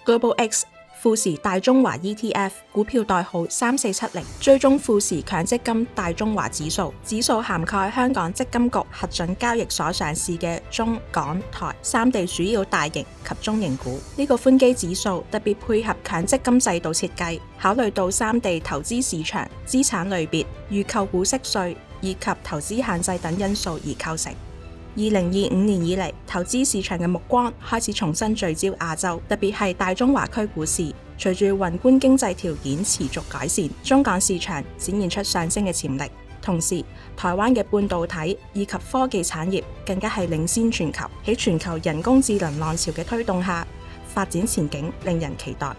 Global X 富時大中華 ETF 股票代號3470，追蹤富時強積金大中華指數，指數涵蓋香港積金局核准交易所上市嘅中港台三地主要大型及中型股。呢個寬基指數特別配合強積金制度設計，考慮到三地投資市場、資產類別、預扣股息稅以及投資限制等因素而構成。2025年以嚟，投資市場嘅目光開始重新聚焦亞洲，特別係大中華區股市。隨住宏觀經濟條件持續改善，中港市場展現出上升嘅潛力。同時，台灣嘅半導體以及科技產業更加係領先全球。喺全球人工智能浪潮嘅推動下，發展前景令人期待。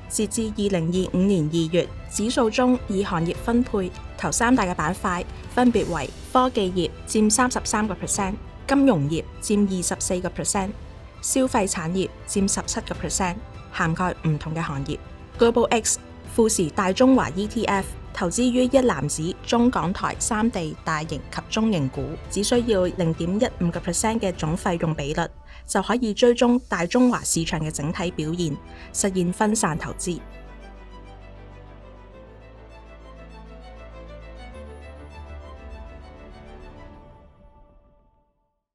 截至2025年2月，指數中以行業分配，頭三大嘅板塊分別為科技業佔33%、金融業佔24%、消費產業佔17%，涵蓋唔同嘅行業。Global X 富時大中華 ETF 投資於一籃子中港台三地大型及中型股，只需要0.15% 嘅總費用比率，就可以追蹤大中華市場嘅整體表現，實現分散投資。